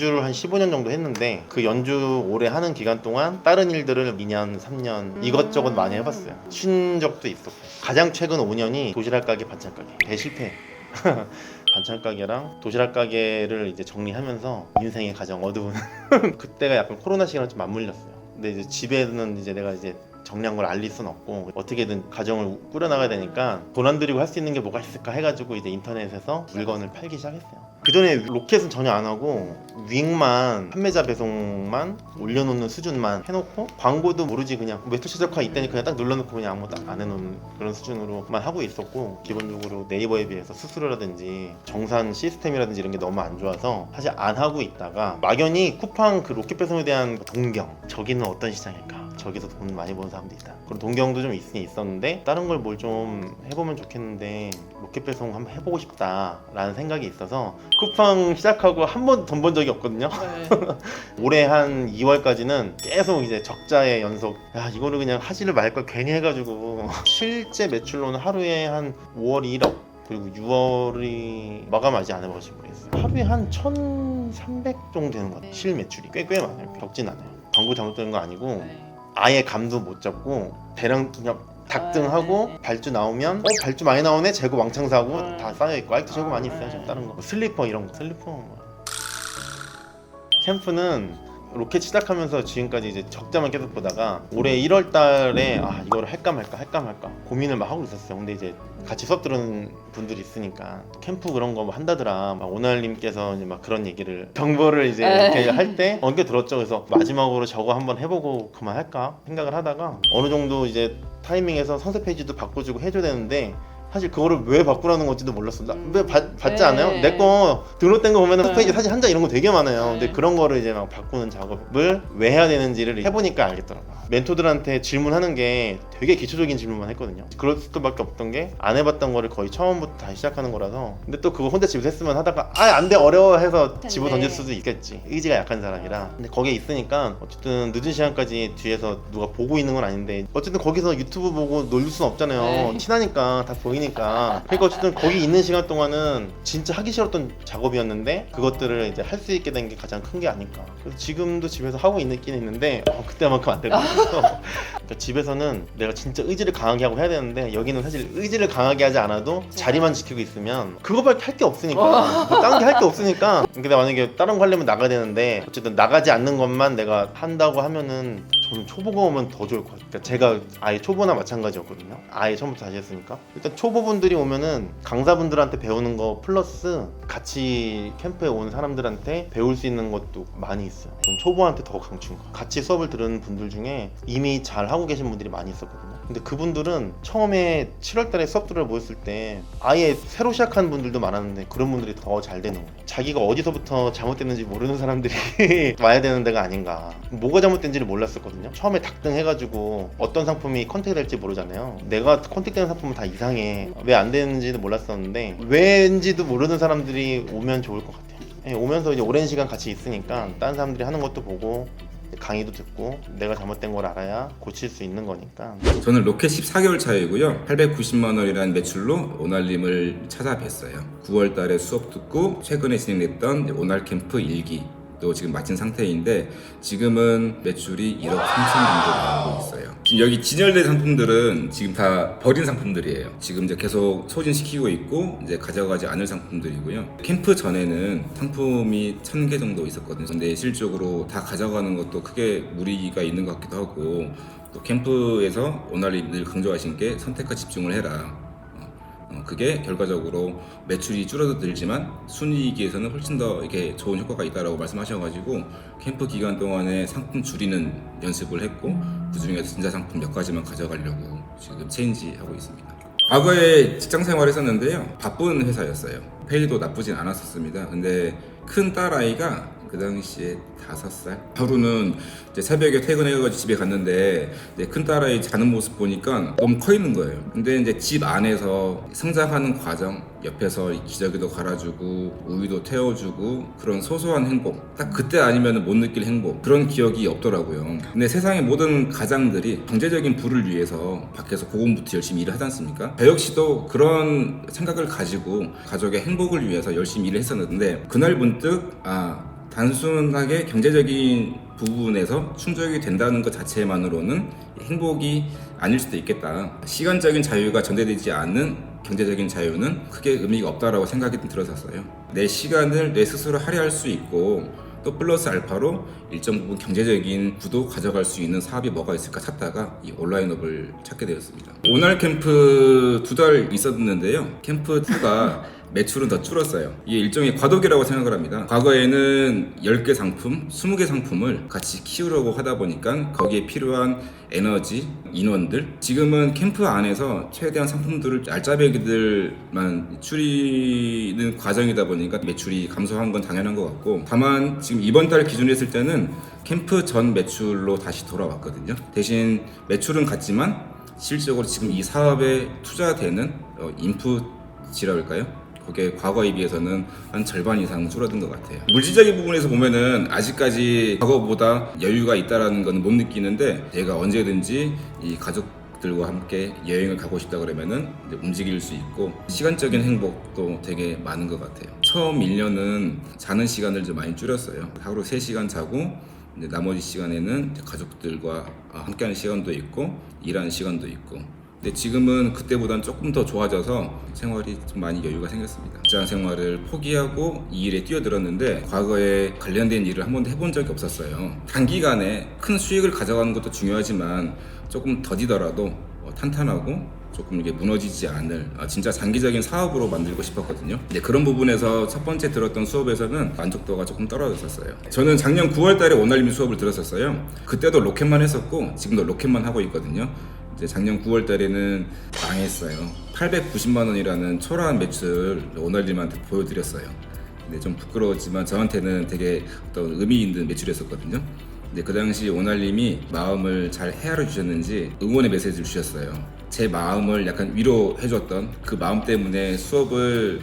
연주를 한 15년 정도 했는데 그 연주 오래 하는 기간 동안 다른 일들을 2년, 3년 이것저것 많이 해봤어요. 쉰 적도 있었고 가장 최근 5년이 도시락 가게, 반찬 가게 대실패. 반찬 가게랑 도시락 가게를 이제 정리하면서 인생의 가장 어두운 그때가 약간 코로나 시기랑 좀 맞물렸어요. 근데 이제 집에는 이제 내가 이제 정리한 걸 알릴 순 없고 어떻게든 가정을 꾸려나가야 되니까 돈 안 들이고 할 수 있는 게 뭐가 있을까 해가지고 이제 인터넷에서 물건을 팔기 시작했어요. 그 전에 로켓은 전혀 안 하고 윙만 판매자 배송만 올려놓는 수준만 해놓고 광고도 모르지 그냥 매토 최적화 이때는 그냥 딱 눌러놓고 그냥 아무것도 안 해놓는 그런 수준으로만 하고 있었고 기본적으로 네이버에 비해서 수수료라든지 정산 시스템이라든지 이런 게 너무 안 좋아서 사실 안 하고 있다가 막연히 쿠팡 그 로켓 배송에 대한 동경 저기는 어떤 시장일까 저기서 돈 많이 버는 사람도 있다 그런 동경도 좀 있었는데 다른 걸 뭘 좀 해보면 좋겠는데 로켓 배송 한번 해보고 싶다라는 생각이 있어서 쿠팡 시작하고 한 번도 돈 번 적이 없거든요. 네. 올해 한 2월까지는 계속 이제 적자의 연속 야 이거를 그냥 하지를 말걸 괜히 해가지고 실제 매출로는 하루에 한 5월 1억 그리고 6월이 마감하지 않아봐서 모르겠어요. 하루에 한 1,300 정도 되는 것 같아요. 실 매출이 꽤 많아요. 적진 않아요. 광고 잘못되는 거 아니고 네. 아예 감도 못 잡고 대량 그냥 닥등하고 네. 발주 나오면 발주 많이 나오네 재고 왕창 사고 다 쌓여있고 아직도 재고 많이 있어요. 저 다른 거 슬리퍼 이런 거 슬리퍼 뭐. 캠프는 로켓 시작하면서 지금까지 이제 적자만 계속 보다가 올해 1월 달에 아 이거를 할까 말까 고민을 막 하고 있었어요. 근데 이제 같이 수업 들은 분들이 있으니까 캠프 그런 거 뭐 한다더라 막 오날님께서 이제 막 그런 얘기를 정보를 이제 이렇게 할 때 언뜻 들었죠. 그래서 마지막으로 저거 한번 해보고 그만할까 생각을 하다가 어느 정도 이제 타이밍에서 선세 페이지도 바꿔주고 해줘야 되는데 사실 그거를 왜 바꾸라는 건지도 몰랐어. 왜 받지 않아요? 내 거 등록된 거 보면 홈페이지 사진 한 장 이런 거 되게 많아요. 근데 그런 거를 이제 막 바꾸는 작업을 왜 해야 되는지를 해보니까 알겠더라고요. 멘토들한테 질문하는 게 되게 기초적인 질문만 했거든요. 그럴 수밖에 없던 게 안 해봤던 거를 거의 처음부터 다시 시작하는 거라서 근데 또 그거 혼자 집에서 했으면 하다가 안 돼 어려워 해서 집어 던질 수도 있겠지. 의지가 약한 사람이라. 근데 거기에 있으니까 어쨌든 늦은 시간까지 뒤에서 누가 보고 있는 건 아닌데 어쨌든 거기서 유튜브 보고 놀릴 수는 없잖아요. 친하니까 다 보이니까 그러니까 어쨌든 거기 있는 시간 동안은 진짜 하기 싫었던 작업이었는데 그것들을 이제 할 수 있게 된 게 가장 큰 게 아닐까. 그래서 지금도 집에서 하고 있긴 있는데 그때만큼 안 되고 그러니까 집에서는 내가 진짜 의지를 강하게 하고 해야 되는데 여기는 사실 의지를 강하게 하지 않아도 자리만 지키고 있으면 그거밖에 할 게 없으니까 뭐 다른 게 할 게 없으니까 근데 만약에 다른 거 하려면 나가야 되는데 어쨌든 나가지 않는 것만 내가 한다고 하면은 저는 초보가 오면 더 좋을 것 같아요. 그러니까 제가 아예 초보나 마찬가지였거든요. 아예 처음부터 다시 했으니까 일단 초보분들이 오면은 강사분들한테 배우는 거 플러스 같이 캠프에 온 사람들한테 배울 수 있는 것도 많이 있어요. 전 초보한테 더 강추인 거 같이 수업을 들은 분들 중에 이미 잘 하고 계신 분들이 많이 있었거든요. 근데 그분들은 처음에 7월달에 수업들을 모였을 때 아예 새로 시작한 분들도 많았는데 그런 분들이 더 잘 되는 거예요. 자기가 어디서부터 잘못됐는지 모르는 사람들이 와야 되는 데가 아닌가. 뭐가 잘못된지를 몰랐었거든요. 처음에 닥등해가지고 어떤 상품이 컨택이 될지 모르잖아요. 내가 컨택되는 상품은 다 이상해. 왜 안 되는지도 몰랐었는데 왜인지도 모르는 사람들이 오면 좋을 것 같아요. 네, 오면서 이제 오랜 시간 같이 있으니까 다른 사람들이 하는 것도 보고 강의도 듣고 내가 잘못된 걸 알아야 고칠 수 있는 거니까. 저는 로켓 14개월 차이고요. 890만 원이라는 매출로 오날님을 찾아뵀어요. 9월 달에 수업 듣고 최근에 진행됐던 오날 캠프 1기 또 지금 마친 상태인데 지금은 매출이 1억 3천 정도 나오고 있어요. 지금 여기 진열된 상품들은 지금 다 버린 상품들이에요. 지금 이제 계속 소진시키고 있고 이제 가져가지 않을 상품들이고요. 캠프 전에는 상품이 1,000개 정도 있었거든요. 근데 실질적으로 다 가져가는 것도 크게 무리가 있는 것 같기도 하고 또 캠프에서 오날이 늘 강조하신 게 선택과 집중을 해라. 그게 결과적으로 매출이 줄어들지만 순이익에서는 훨씬 더 이렇게 좋은 효과가 있다라고 말씀하셔가지고 캠프 기간 동안에 상품 줄이는 연습을 했고 그 중에서 진짜 상품 몇 가지만 가져가려고 지금 체인지하고 있습니다. 과거에 직장 생활했었는데요. 바쁜 회사였어요. 페이도 나쁘진 않았었습니다. 근데 큰 딸아이가 그 당시에 5살? 하루는 이제 새벽에 퇴근해가지고 집에 갔는데 이제 큰 딸아이 자는 모습 보니까 너무 커 있는 거예요. 근데 이제 집 안에서 성장하는 과정, 옆에서 기저귀도 갈아주고 우유도 태워주고 그런 소소한 행복, 딱 그때 아니면 못 느낄 행복, 그런 기억이 없더라고요. 근데 세상의 모든 가장들이 경제적인 부를 위해서 밖에서 고군분투 열심히 일을 하지 않습니까? 저 역시도 그런 생각을 가지고 가족의 행복을 위해서 열심히 일을 했었는데 그날 문득 단순하게 경제적인 부분에서 충족이 된다는 것 자체만으로는 행복이 아닐 수도 있겠다. 시간적인 자유가 전제되지 않는 경제적인 자유는 크게 의미가 없다라고 생각이 들었었어요. 내 시간을 내 스스로 할애할 수 있고 또 플러스 알파로 일정 부분 경제적인 부도 가져갈 수 있는 사업이 뭐가 있을까 찾다가 이 온라인업을 찾게 되었습니다. 오날 캠프 2달 있었는데요. 캠프 2가 매출은 더 줄었어요. 이게 일종의 과도기라고 생각을 합니다. 과거에는 10개 상품, 20개 상품을 같이 키우려고 하다 보니까 거기에 필요한 에너지, 인원들, 지금은 캠프 안에서 최대한 상품들을 알짜배기들만 줄이는 과정이다 보니까 매출이 감소한 건 당연한 것 같고, 다만 지금 이번 달 기준으로 했을 때는 캠프 전 매출로 다시 돌아왔거든요. 대신 매출은 같지만 실질적으로 지금 이 사업에 투자되는 인풋이라고 할까요? 그게 과거에 비해서는 한 절반 이상 줄어든 것 같아요. 물질적인 부분에서 보면은 아직까지 과거보다 여유가 있다라는 건 못 느끼는데, 내가 언제든지 이 가족들과 함께 여행을 가고 싶다 그러면은 이제 움직일 수 있고 시간적인 행복도 되게 많은 것 같아요. 처음 1년은 자는 시간을 좀 많이 줄였어요. 하루 3시간 자고 이제 나머지 시간에는 가족들과 함께하는 시간도 있고 일하는 시간도 있고. 근데 지금은 그때보다는 조금 더 좋아져서 생활이 좀 많이 여유가 생겼습니다. 직장 생활을 포기하고 이 일에 뛰어들었는데 과거에 관련된 일을 한 번도 해본 적이 없었어요. 단기간에 큰 수익을 가져가는 것도 중요하지만 조금 더디더라도 탄탄하고 조금 이게 무너지지 않을 진짜 장기적인 사업으로 만들고 싶었거든요. 근데 그런 부분에서 첫 번째 들었던 수업에서는 만족도가 조금 떨어졌었어요. 저는 작년 9월 달에 오날림 수업을 들었었어요. 그때도 로켓만 했었고 지금도 로켓만 하고 있거든요. 이제 작년 9월 달에는 망했어요. 890만 원이라는 초라한 매출 오날림한테 보여드렸어요. 근데 좀 부끄러웠지만 저한테는 되게 어떤 의미 있는 매출이었었거든요. 근데 그 당시 오날림이 마음을 잘 헤아려 주셨는지 응원의 메시지를 주셨어요. 제 마음을 약간 위로해줬던 그 마음 때문에 수업을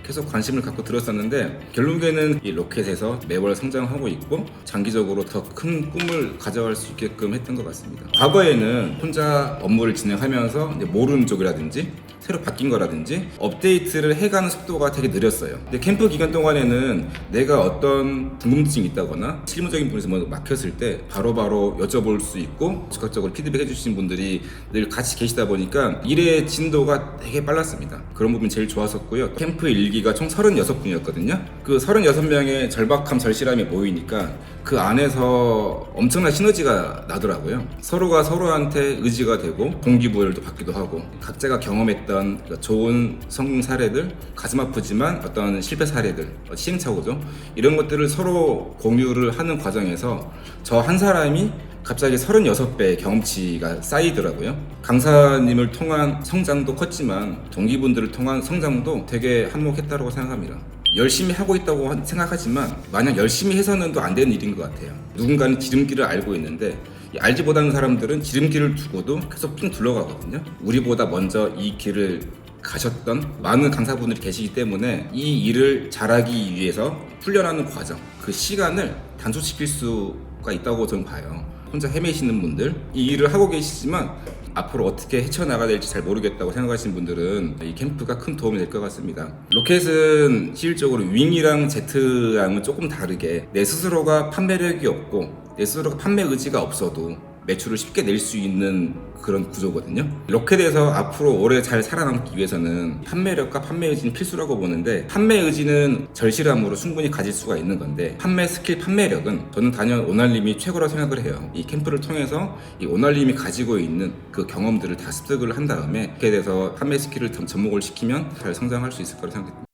계속 관심을 갖고 들었었는데, 결국에는 이 로켓에서 매월 성장하고 있고 장기적으로 더 큰 꿈을 가져갈 수 있게끔 했던 것 같습니다. 과거에는 혼자 업무를 진행하면서 이제 모르는 쪽이라든지 새로 바뀐 거라든지 업데이트를 해가는 속도가 되게 느렸어요. 근데 캠프 기간 동안에는 내가 어떤 궁금증이 있다거나 실무적인 부분에서 뭐 막혔을 때 바로바로 여쭤볼 수 있고 즉각적으로 피드백 해주신 분들이 늘 같이 계시다 보니까 일의 진도가 되게 빨랐습니다. 그런 부분이 제일 좋았었고요. 캠프 일기가 총 36분이었거든요. 그 36명의 절박함 절실함이 모이니까 그 안에서 엄청난 시너지가 나더라고요. 서로가 서로한테 의지가 되고 동기부여를 받기도 하고, 각자가 경험했던 좋은 성공 사례들, 가슴 아프지만 어떤 실패 사례들, 시행착오죠. 이런 것들을 서로 공유를 하는 과정에서 저 한 사람이 갑자기 36배의 경험치가 쌓이더라고요. 강사님을 통한 성장도 컸지만 동기분들을 통한 성장도 되게 한몫했다고 생각합니다. 열심히 하고 있다고 생각하지만 만약 열심히 해서는 또 안 되는 일인 것 같아요. 누군가는 지름길을 알고 있는데 알지 못하는 사람들은 지름길을 두고도 계속 삥 둘러가거든요. 우리보다 먼저 이 길을 가셨던 많은 강사분들이 계시기 때문에 이 일을 잘하기 위해서 훈련하는 과정, 그 시간을 단축시킬 수가 있다고 저는 봐요. 혼자 헤매시는 분들, 이 일을 하고 계시지만 앞으로 어떻게 헤쳐나가야 될지 잘 모르겠다고 생각하시는 분들은 이 캠프가 큰 도움이 될 것 같습니다. 로켓은 실질적으로 윙이랑 제트랑은 조금 다르게 내 스스로가 판매력이 없고 내 스스로가 판매 의지가 없어도 매출을 쉽게 낼 수 있는 그런 구조거든요. 로켓에서 앞으로 오래 잘 살아남기 위해서는 판매력과 판매 의지는 필수라고 보는데, 판매 의지는 절실함으로 충분히 가질 수가 있는 건데 판매 스킬, 판매력은 저는 단연 오날림이 최고라고 생각을 해요. 이 캠프를 통해서 이 오날림이 가지고 있는 그 경험들을 다 습득을 한 다음에 그렇게 돼서 판매 스킬을 접목을 시키면 잘 성장할 수 있을 거라고 생각합니다.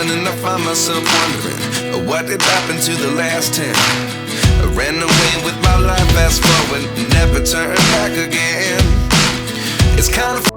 And I find myself wondering what did happen to the last 10. I ran away with my life, fast forward, never turn back again. It's kind of